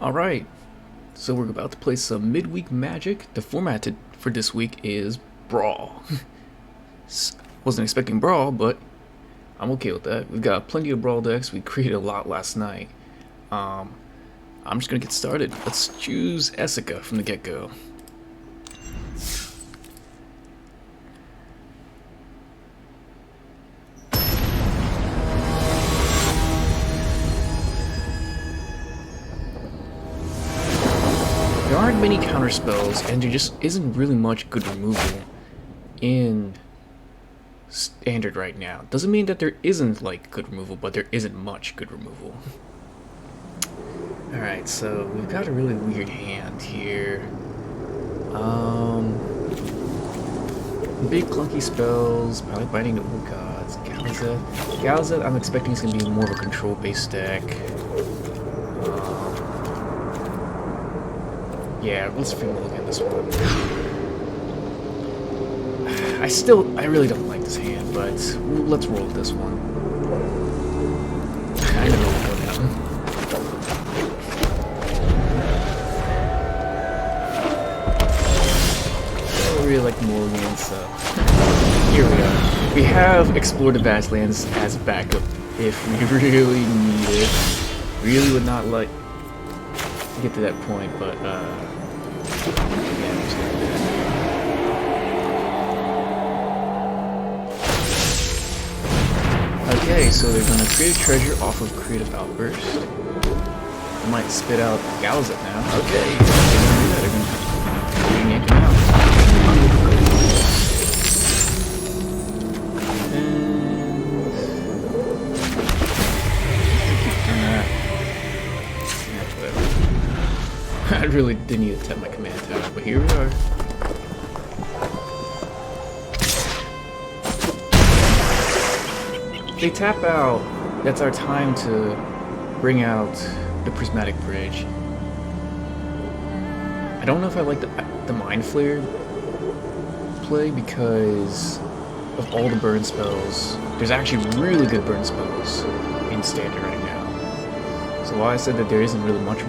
Alright, so we're about to play some Midweek Magic. The format for this week is Brawl. Wasn't expecting Brawl, but I'm okay with that. We've got plenty of Brawl decks. We created a lot last night. I'm just gonna get started. Let's choose Esika from the get-go. There aren't many counterspells, and there just isn't really much good removal in Standard right now. Doesn't mean that there isn't like good removal, but there isn't much good removal. Alright, so we've got a really weird hand here. Big clunky spells, probably Binding the Old Gods, Galazeth, I'm expecting it's going to be more of a control-based deck. Yeah, let's take a look at this one. I really don't like this hand, but let's roll with this one. I never really go down. I really like Mulligan, so here we go. We have Explore the Vast Lands as backup if we really need it. Really would not like to get to that point, but yeah, I'm just gonna do that. Okay, so they're gonna create a treasure off of Creative Outburst. I might spit out Galazeth now. Okay, they're gonna yank him out. I really didn't need to tap my command tower, but here we are. They tap out. That's our time to bring out the Prismatic Bridge. I don't know if I like the Mind Flare play because of all the burn spells. There's actually really good burn spells in Standard right now. So while I said that there isn't really much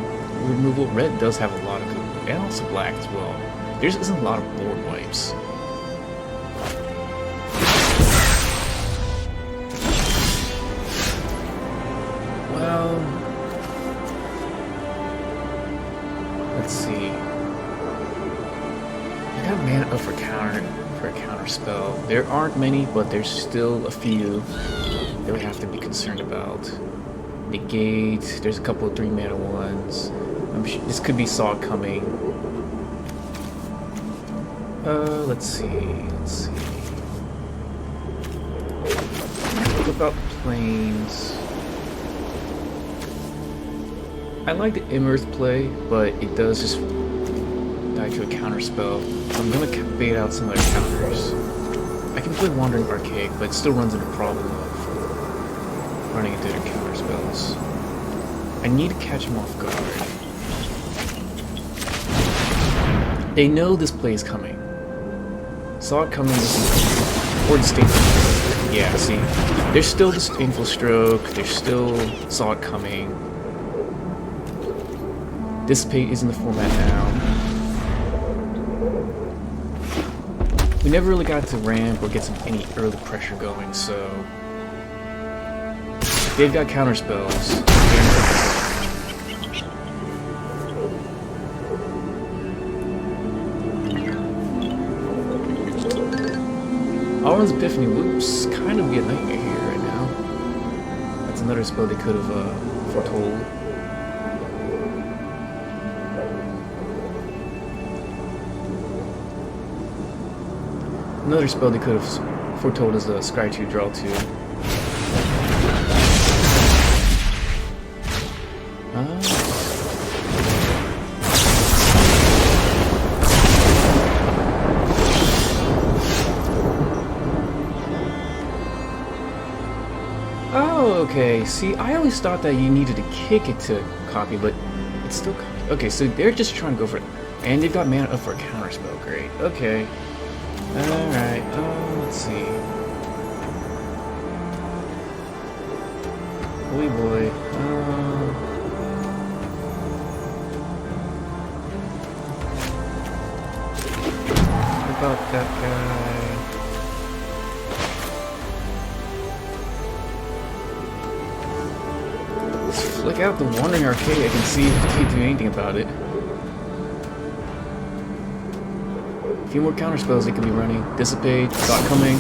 removal, red does have a lot of good, and also black as well. There just isn't a lot of board wipes. Well, let's see. I got mana up for a counter spell. There aren't many, but there's still a few that we have to be concerned about. Negate. There's a couple of 3-mana ones. This could be Saw coming. Let's see. What about planes? I like the Ilymerith play, but it does just die to a counter spell. So I'm gonna bait out some other counters. I can play Wandering Archaic, but it still runs into the problem of running into their counter spells. I need to catch them off guard. They know this play is coming. Saw it coming or distinct. Yeah, see, there's still Disdainful Stroke. There's still saw it coming. Dissipate is in the format now. We never really got to ramp or get any early pressure going, so they've got counter spells. Auron's Epiphany Loops kind of be a nightmare here right now. That's another spell they could have foretold. Another spell they could have foretold is a Scry 2 Draw 2. Oh, okay. See, I always thought that you needed to kick it to copy, but it's still copy. Okay, so they're just trying to go for it. And they've got mana up for a counterspell. Great. Okay. Alright, let's see. Boy. that guy. Let's flick out the Wandering Archaic and see if we can't do anything about it. A few more counterspells they could be running. Dissipate, Thought Coming.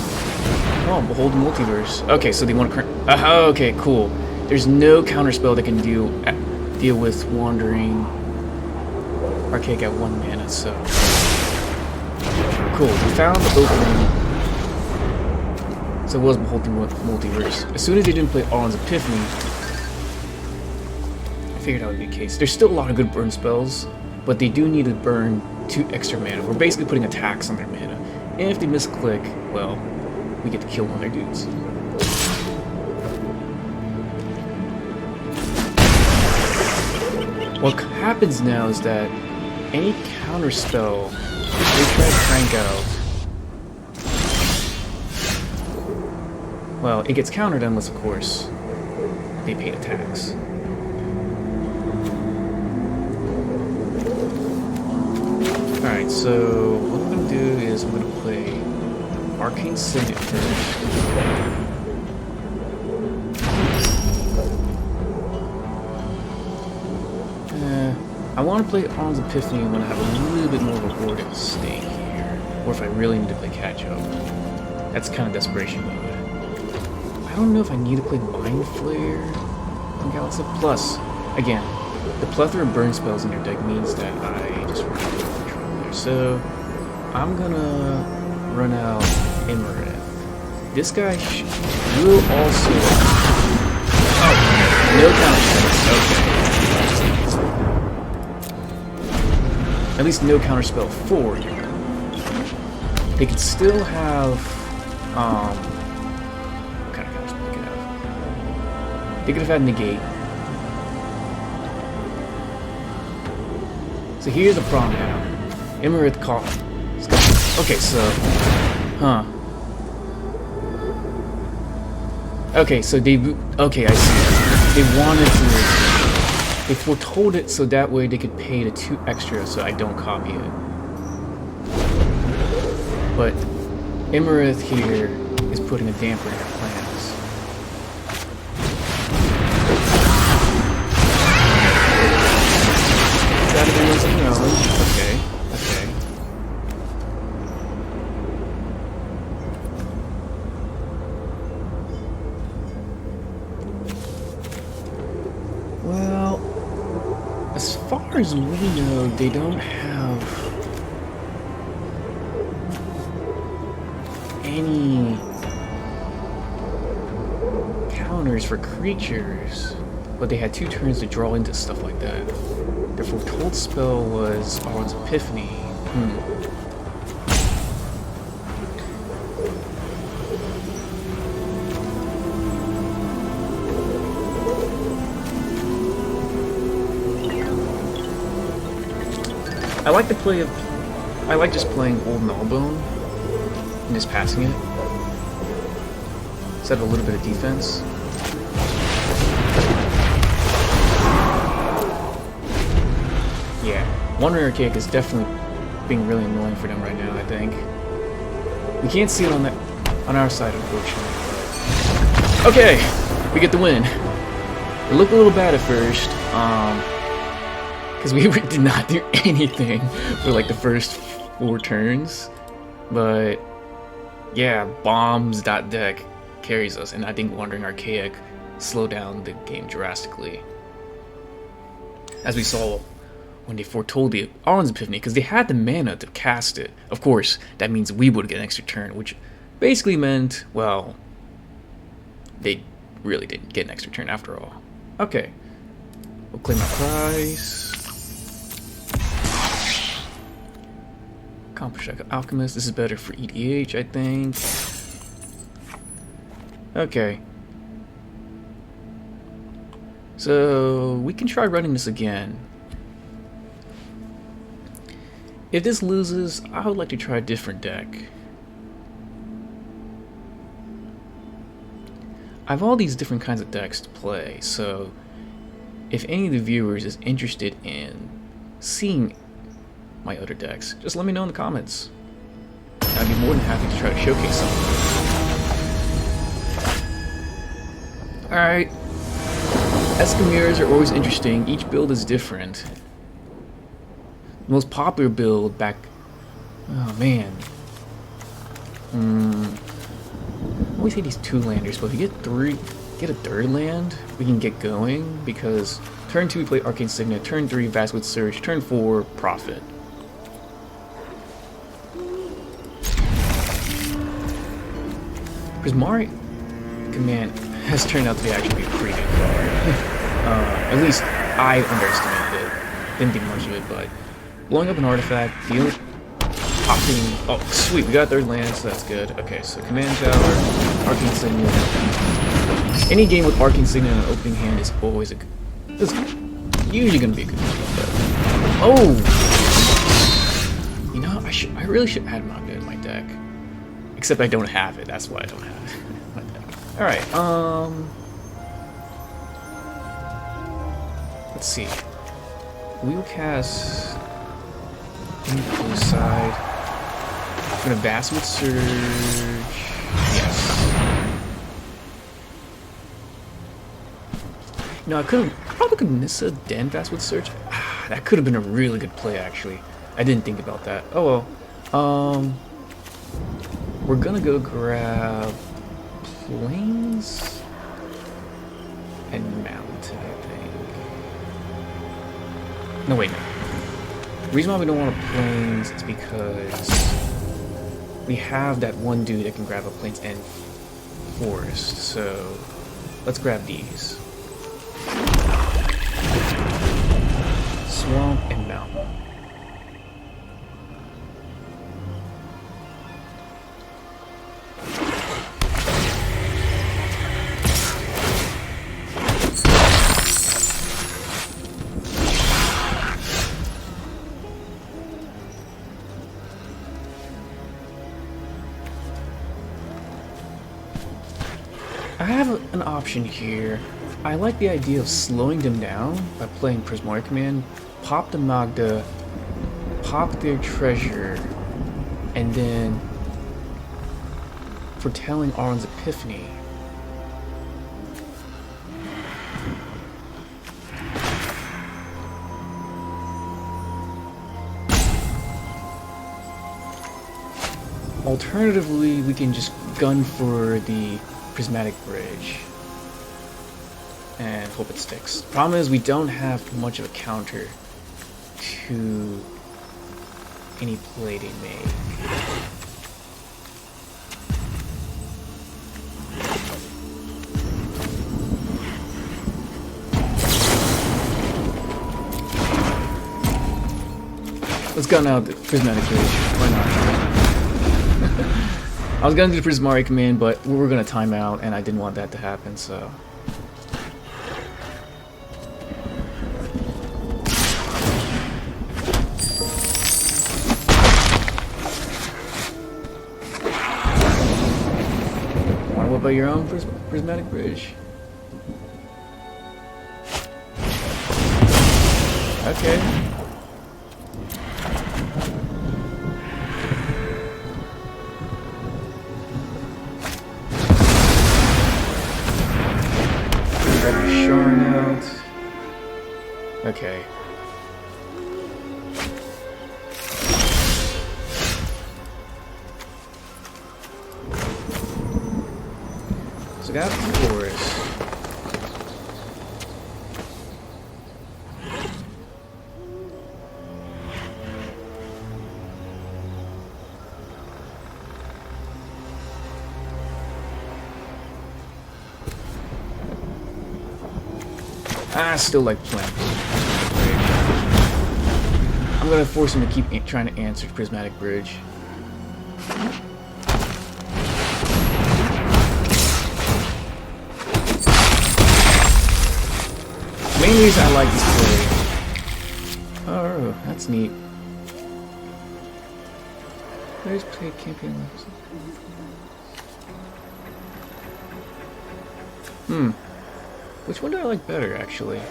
Oh, Behold the Multiverse. Okay, so they want to... okay, cool. There's no counterspell that can deal with Wandering Archaic at 1 mana, so... Cool, we found the opening. So it was Behold the Multiverse. As soon as they didn't play Alden's Epiphany, I figured that would be the case. There's still a lot of good burn spells, but they do need to burn 2 extra mana. We're basically putting a tax on their mana. And if they misclick, well, we get to kill one of their dudes. What happens now is that any counterspell they try to crank out, well, it gets countered unless, of course, they pay the tax. Alright, so what I'm going to do is I'm going to play Arcane Signet first. I want to play Alden's Epiphany when I have a little bit more of a board at stake here. Or if I really need to play catch-up. That's kind of desperation mode. I don't know if I need to play Mind Flare on Galazeth. Plus, again, the plethora of burn spells in your deck means that I just really don't control there. So, I'm gonna run out Ilymerith. This guy will also... Oh, no counterspells. Okay. At least no counterspell for you. They could still have, what kind of counterspell they could have? They could have had negate. So here's the problem now. Ilymerith caught. Okay, so, okay, so they, okay, I see. They wanted to. They foretold it so that way they could pay the 2 extra so I don't copy it. But Ilymerith here is putting a damper in their plans. That everyone's acknowledged. Okay, okay. Well, as far as we know, they don't have any counters for creatures, but they had 2 turns to draw into stuff like that. Their foretold spell was Alden's Epiphany. I like the play of... I like just playing Old Gnawbone and just passing it. Instead of a little bit of defense. Yeah, Wandering Archaic is definitely being really annoying for them right now, I think. We can't see it on our side, unfortunately. Okay, we get the win. It looked a little bad at first, because we did not do anything for like the first 4 turns. But yeah, bombs.deck carries us, and I think Wandering Archaic slowed down the game drastically. As we saw when they foretold the Alden's Epiphany, because they had the mana to cast it. Of course, that means we would get an extra turn, which basically meant, well, they really didn't get an extra turn after all. Okay, we'll claim our prize. Accomplish Alchemist. This is better for EDH, I think. Okay. So we can try running this again. If this loses, I would like to try a different deck. I have all these different kinds of decks to play, so if any of the viewers is interested in seeing my other decks, just let me know in the comments. I'd be more than happy to try to showcase something. Alright. Esika mirrors are always interesting. Each build is different. The most popular build back... Oh, man. I always hate these 2-landers, but if you get a 3rd land, we can get going, because turn 2 we play Arcane Signet, turn 3 Vastwood Surge, turn 4 Prophet. Prismari command has turned out to be actually a pretty good card. At least I underestimated it. Didn't think much of it, but blowing up an artifact, dealing, popping. Oh, sweet, we got 3rd land, so that's good. Okay, so Command Tower, Arcane Signet. Any game with Arcane Signet on opening hand is always a good. It's usually gonna be a good game, but oh, you know, I really should add Magda in my deck. Except I don't have it. That's why I don't have it in my deck. All right. Let's see. We will cast in the blue side. I'm gonna Vastwood Surge. Yes. No, I probably could Nissa then Vastwood Surge. Ah, that could have been a really good play actually. I didn't think about that. Oh well. We're gonna go grab Plains and Mountain, I think. No, wait, no. The reason why we don't want a Plains is because we have that one dude that can grab a Plains and Forest, so let's grab these. Swamp and Mountain. I have an option here. I like the idea of slowing them down by playing Prismari command, pop the Magda, pop their treasure, and then foretelling Aron's Epiphany. Alternatively, we can just gun for the Prismatic Bridge and hope it sticks. Problem is we don't have much of a counter to any play they make. Let's gun out the Prismatic Bridge. Why not? I was gonna do the Prismari command, but we were gonna time out, and I didn't want that to happen, so. Wanna whip out your own Prismatic Bridge? Okay. Okay. So I got the forest. I still like playing. I'm gonna force him to keep trying to answer Prismatic Bridge. Main reason I like this play. Oh, that's neat. Players play campaign levels. Which one do I like better, actually? I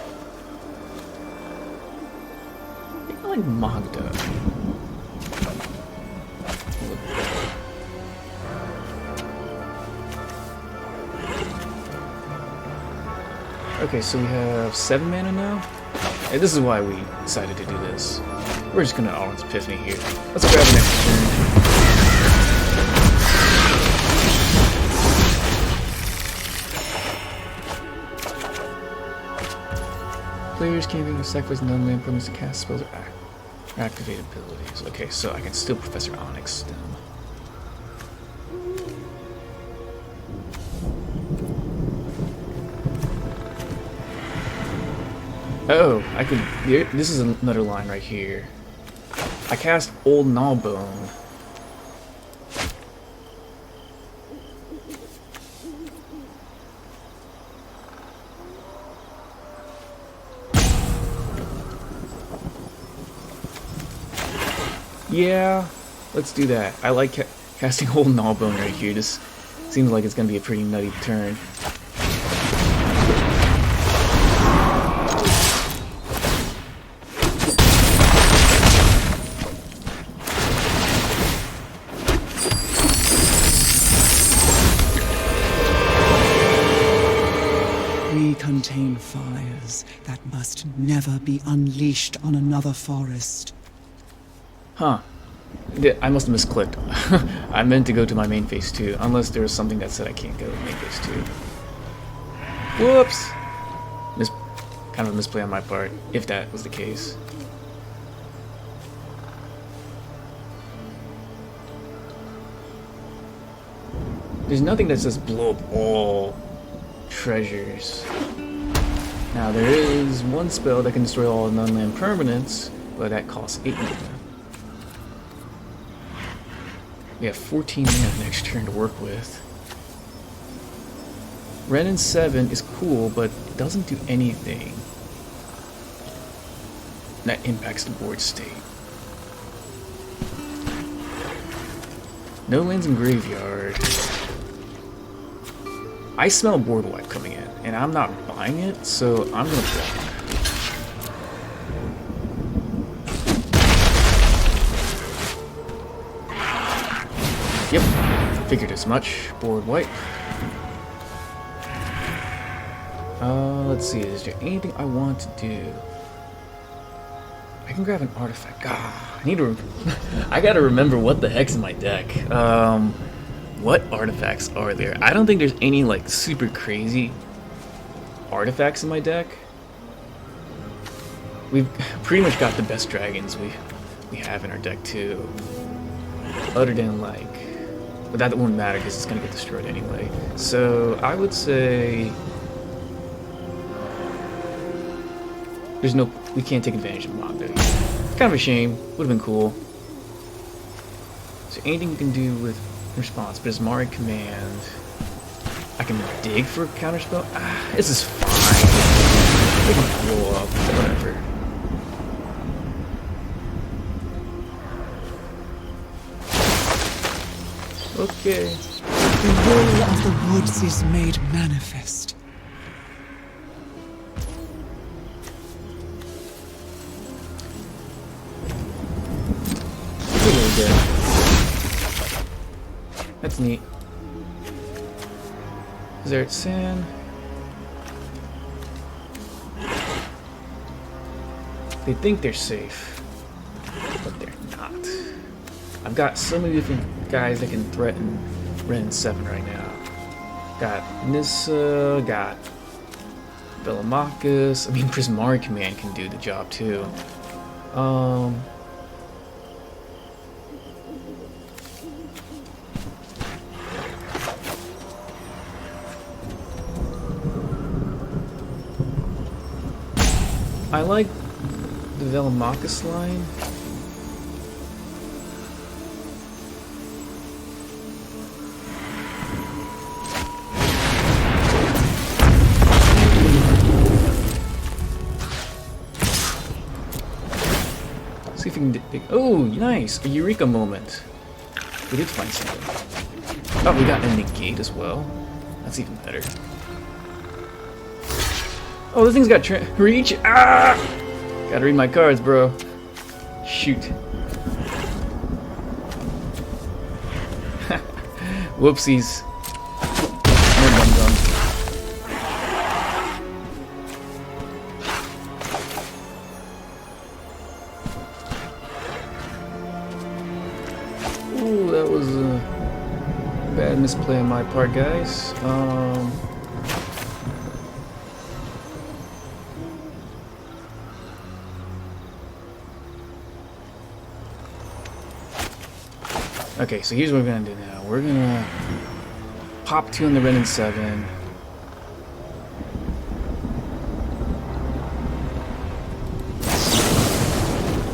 think I like Magda. Okay, so we have 7 mana now. And this is why we decided to do this. We're just gonna Alden's Epiphany here. Let's grab an extra turn. Players can't even sacrifice non-land permanents to cast spells or activate abilities. Okay, so I can still Professor Onyx them. Oh, I could. This is another line right here. I cast Old Gnawbone. Yeah, let's do that. I like casting Old Gnawbone right here. This seems like it's gonna be a pretty nutty turn. We contain fires that must never be unleashed on another forest. Huh. I must have misclicked. I meant to go to my main phase 2, unless there was something that said I can't go to main phase 2. Whoops! Kind of a misplay on my part, if that was the case. There's nothing that says blow up all treasures. Now there is one spell that can destroy all non-land permanents, but that costs 8 mana. We have 14 mana next turn to work with. Ren and 7 is cool, but it doesn't do anything that impacts the board state. No lands in graveyard. I smell board wipe coming in, and I'm not buying it, so I'm gonna block. Yep, figured as much. Board wipe. Let's see, is there anything I want to do? I can grab an artifact. Ah, I need to... I gotta remember what the heck's in my deck. What artifacts are there? I don't think there's any, like, super crazy artifacts in my deck. We've pretty much got the best dragons we have in our deck, too. Other than, like... But that won't matter because it's going to get destroyed anyway. So, I would say... There's no... We can't take advantage of Magda. Kind of a shame. Would have been cool. Is there anything you can do with response? Prismari command. I can dig for a counterspell? Ah, this is fine. We can blow up. Whatever. Okay. The will of the woods is made manifest. That's neat. Desert Sand. They think they're safe, but they're not. I've got so many different guys that can threaten Ren 7 right now. Got Nissa, got Velomachus. I mean, Prismari command can do the job too. I like the Velomachus line. See if we can dig. Oh, nice! A Eureka moment. We did find something. Oh, we got a negate as well. That's even better. Oh, this thing's got reach! Ah! Gotta read my cards, bro. Shoot. Whoopsies. No bum bum. Ooh, that was a bad misplay on my part, guys. Okay, so here's what we're gonna do now. We're gonna pop 2 on the red and 7.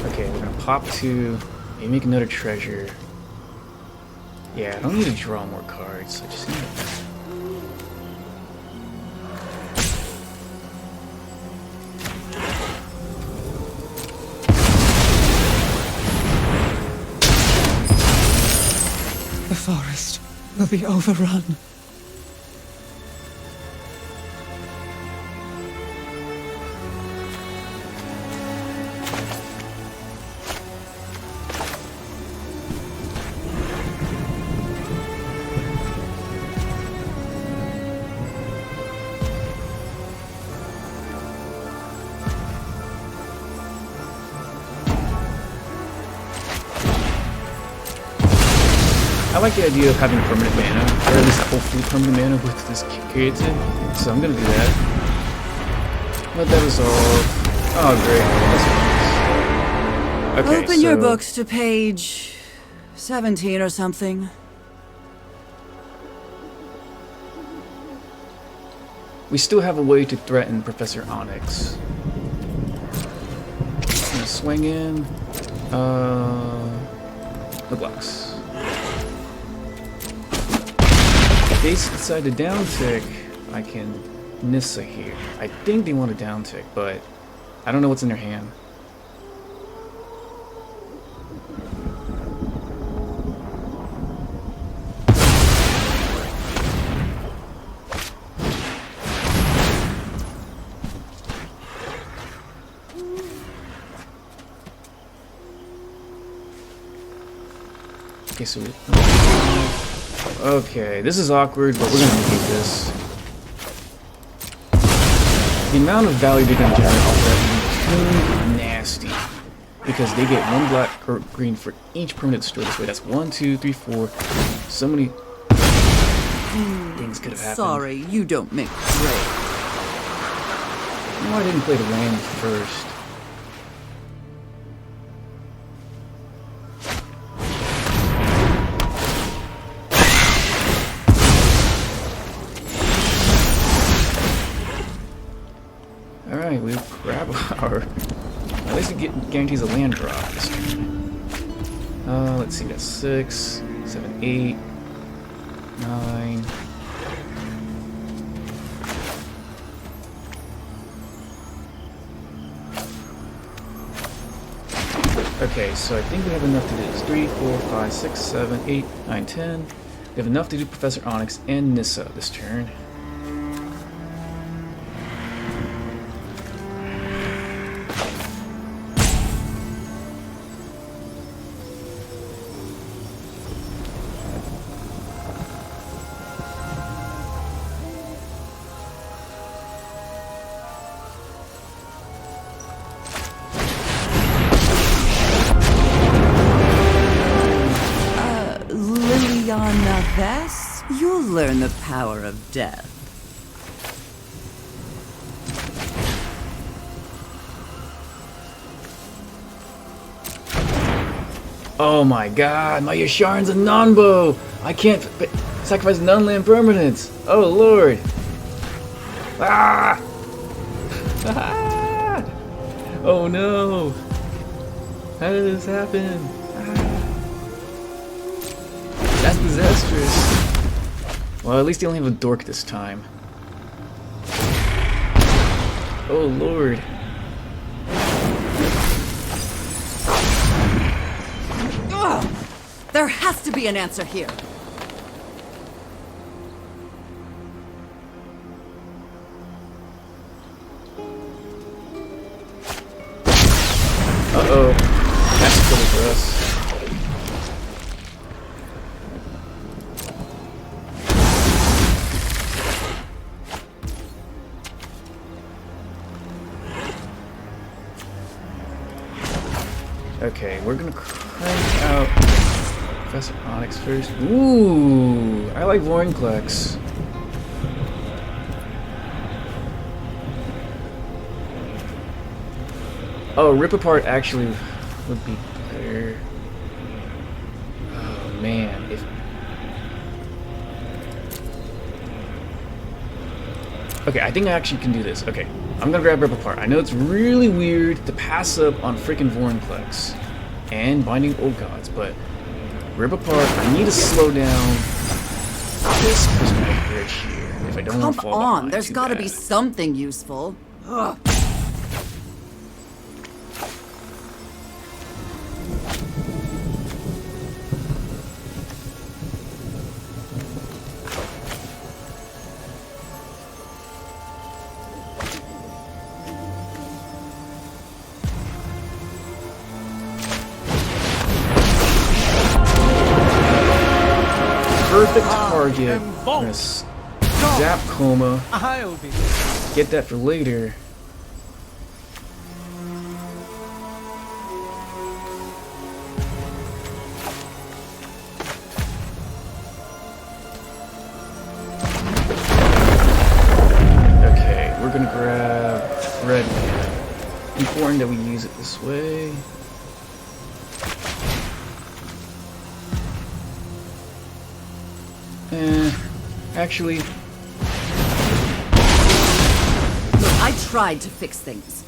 Okay, we're gonna pop 2. Maybe make another treasure. Yeah, I don't need to draw more cards. I just need to... The forest will be overrun. I like the idea of having permanent mana, or at least hopefully permanent mana with this created, so I'm gonna do that. Let that resolve. Oh great, that's nice. Okay, Open your books to page 17 or something. We still have a way to threaten Professor Onyx. I'm gonna swing in. The blocks. If they decide to downtick, I can Nissa here. I think they want to downtick, but I don't know what's in their hand. Okay, so okay, this is awkward, but we're gonna keep this. The amount of value they're gonna generate off that is too nasty, because they get 1 black or green for each permanent destroyed this way. That's 1, 2, 3, 4. So many things could have happened. Sorry, you don't make great. No, I didn't play the land first. Alright, we grab our... At least it guarantees a land drop this turn. Let's see, that's 6, 7, 8, 9... Okay, so I think we have enough to do this. 3, 4, 5, 6, 7, 8, 9, 10. We have enough to do Professor Onyx and Nissa this turn. You'll learn the power of death. Oh my god, my Yasharan's a non-bow! I can't sacrifice non-land permanents! Oh lord! Ah! Ah! Oh no! How did this happen? Ah! That's disastrous! Well, at least they only have a dork this time. Oh lord. Ugh! There has to be an answer here. Uh-oh. That's trouble for us. Okay, we're gonna crank out Professor Onyx first. Ooh, I like Vorinclex. Oh, Rip Apart actually would be better. Oh man, if... Okay, I think I actually can do this. Okay, I'm gonna grab Rip Apart. I know it's really weird to pass up on freaking Vorinclex and Binding Old Gods, but Rip Apart, I need to slow down this Prismatic Bridge here if I don't want to fall Come behind on, there's too gotta bad. be something useful. Ugh. Perfect target. Yes. Zap Coma. I'll be. Get that for later. Okay, we're gonna grab red mana. Important that we use it this way. Actually, Look, I tried to fix things.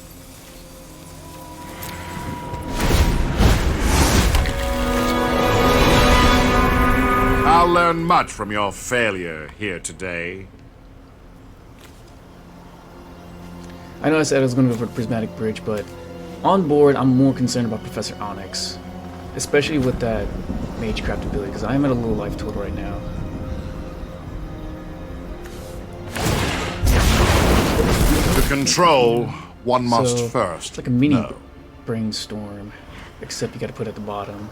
I'll learn much from your failure here today. I know I said I was going to go for the Prismatic Bridge, but on board, I'm more concerned about Professor Onyx, especially with that Magecraft ability, because I'm at a low life total right now. To control, one must So, first it's like a mini know. brainstorm, except you got to put it at the bottom.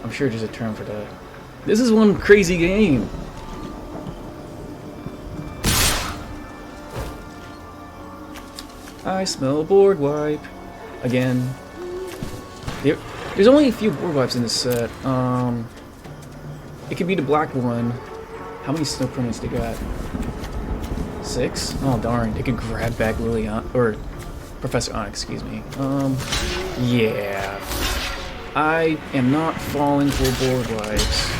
I'm sure there's a term for that. This is one crazy game. I smell board wipe again. There's only a few board wipes in this set. It could be the black one. How many snow permanents they got? 6? Oh darn! They could grab back Lilian or Professor Onyx. Excuse me. Yeah. I am not falling for board wipes.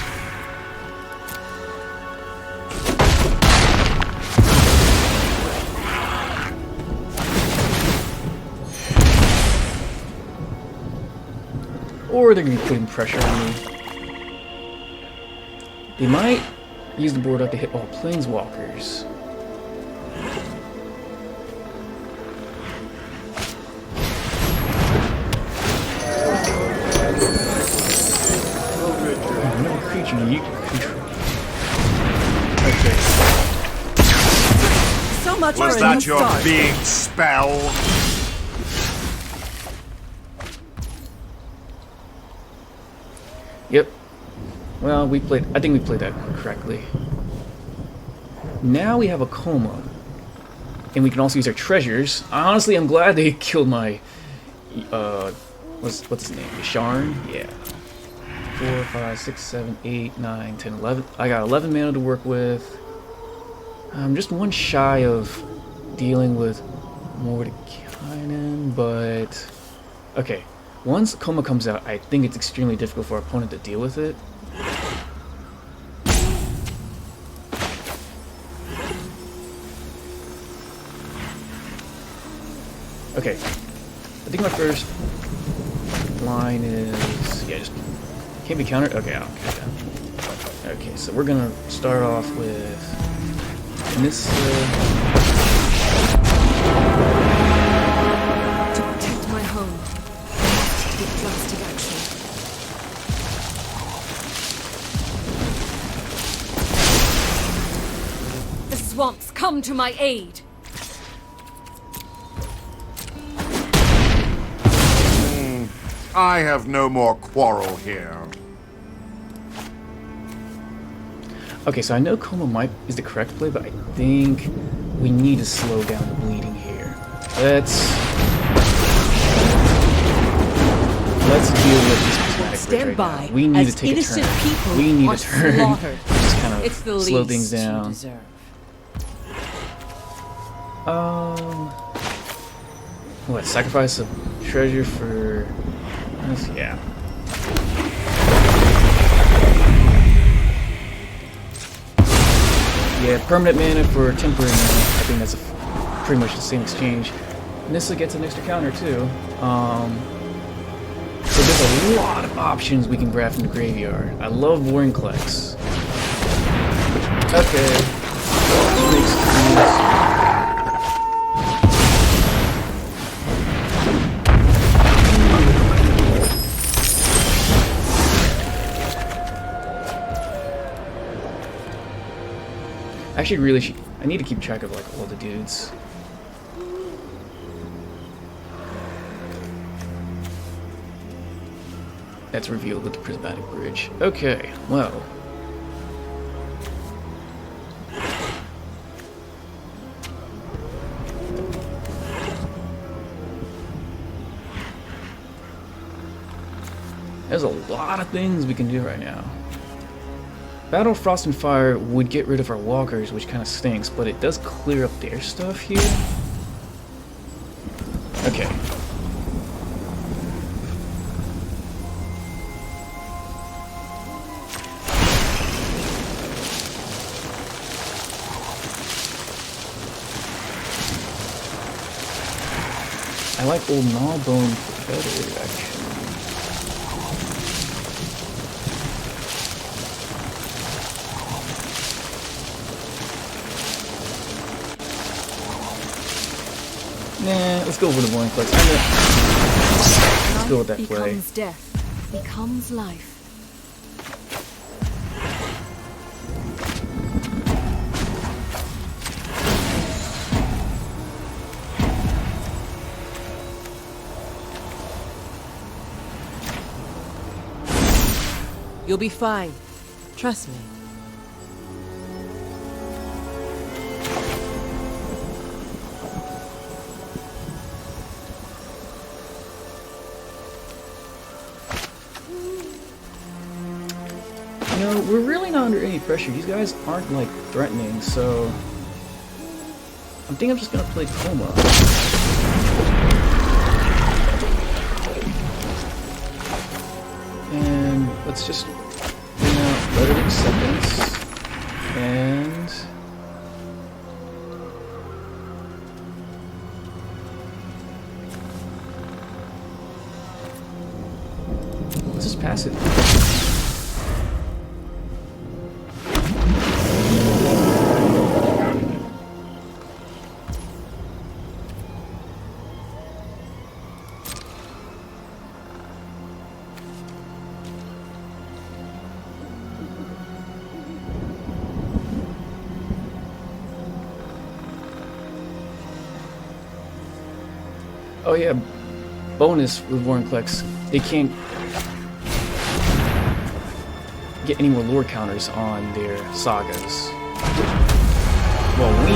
Or they're going to be putting pressure on me. They might use the board up to hit all planeswalkers. Whatever creature you control. Okay. So much Was for a that new your start. big spell? Yep. Well, I think we played that correctly. Now we have a coma. And we can also use our treasures. Honestly, I'm glad they killed my... what's his name? Yasharn? Yeah. 4, 5, 6, 7, 8, 9, 10, 11. I got 11 mana to work with. I'm just one shy of dealing with Mordekainen, but... Okay. Once Coma comes out, I think it's extremely difficult for our opponent to deal with it. Okay. I think my first line is... Yeah, just... Can't be countered? Okay, I don't care then. Okay, so we're gonna start off with... Nissa... To protect my home, take drastic action. The swamps come to my aid. I have no more quarrel here. Okay, so I know Coma is the correct play, but I think we need to slow down the bleeding here. Let's... let's deal with this prismatic bridge Stand right by now. We need as to take a innocent turn. people We need are a turn. slaughtered. Just kind It's the of slow least things you down. deserve. What? Sacrifice a treasure for? Yeah. Yeah, permanent mana for temporary mana. I think that's pretty much the same exchange. And this gets an extra counter too. So there's a lot of options we can grab from the graveyard. I love Vorinclex. Okay. Actually, really, I need to keep track of like all the dudes. That's revealed with the Prismatic Bridge. Okay, well. There's a lot of things we can do right now. Battle Frost and Fire would get rid of our walkers, which kind of stinks, but it does clear up their stuff here. Okay. I like Old Gnawbone better, actually. Nah, let's go over the Vorinclex. Let's go with that play. Becomes death, becomes life. You'll be fine. Trust me. You know, we're really not under any pressure. These guys aren't, like, threatening, so... I think I'm just gonna play Coma. And let's just, you know, let it acceptance. And... let's just pass it. Oh yeah, bonus with Vorinclex, they can't get any more lore counters on their sagas. Well, we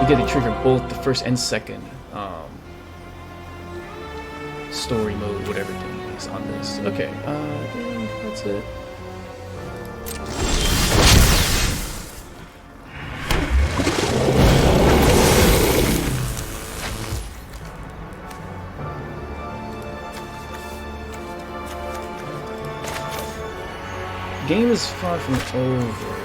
get to trigger both the first and second story mode, whatever thing is on this. Okay, that's it. Game is far from over.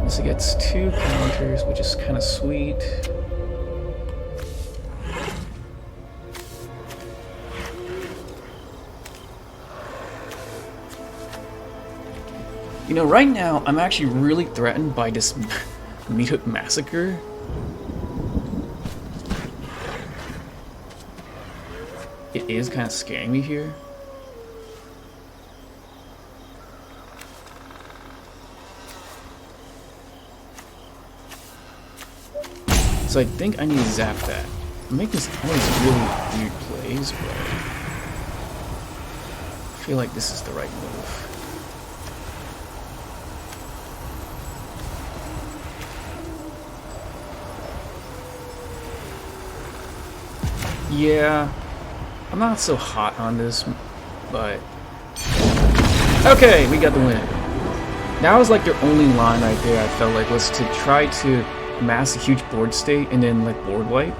This gets 2 counters, which is kind of sweet. You know, right now, I'm actually really threatened by this Midweek Massacre. It is kind of scaring me here. So I think I need to zap that. I'm making all these really weird plays, but I feel like this is the right move. Yeah, I'm not so hot on this, but okay, we got the win. That was like their only line right there. I felt like was to try to amass a huge board state and then like board wipe,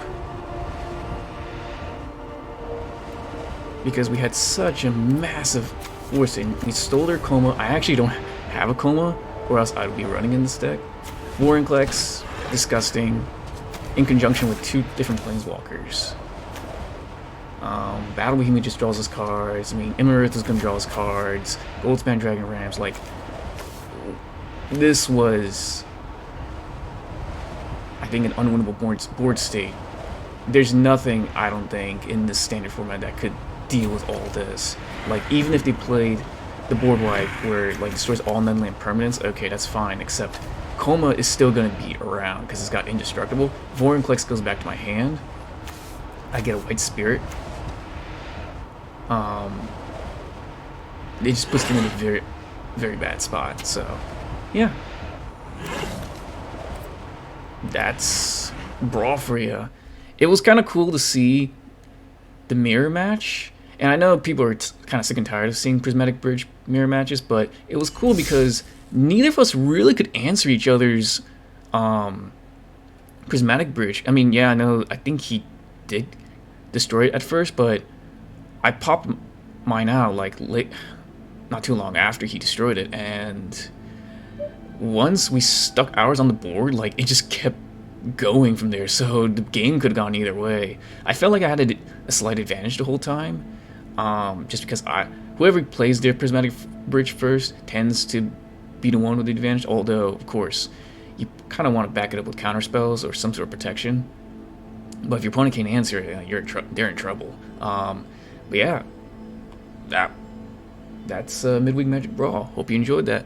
because we had such a massive forcing. We stole their coma. I actually don't have a coma, or else I'd be running in this deck. Vorinclex, disgusting, in conjunction with 2 different planeswalkers. Battle Behemoth just draws his cards. I mean, Ilymerith is going to draw his cards. Goldspan Dragon Rams, like, this was, I think, an unwinnable board state. There's nothing, I don't think, in this standard format that could deal with all this. Like, even if they played the board wipe where it, like, destroys all non-land permanents, okay, that's fine, except Coma is still going to be around because it's got indestructible. Vorinclex goes back to my hand. I get a White Spirit. It just puts them in a very, very bad spot, so, yeah. That's Brawl for you. It was kind of cool to see the mirror match, and I know people are kind of sick and tired of seeing Prismatic Bridge mirror matches, but it was cool because neither of us really could answer each other's Prismatic Bridge. I mean, yeah, I think he did destroy it at first, but I popped mine out like not too long after he destroyed it, and once we stuck ours on the board, like, it just kept going from there, so the game could have gone either way. I felt like I had a slight advantage the whole time, just because whoever plays their Prismatic Bridge first tends to be the one with the advantage, although, of course, you kind of want to back it up with counterspells or some sort of protection. But if your opponent can't answer it, they're in trouble. But yeah, that's Midweek Magic Brawl. Hope you enjoyed that.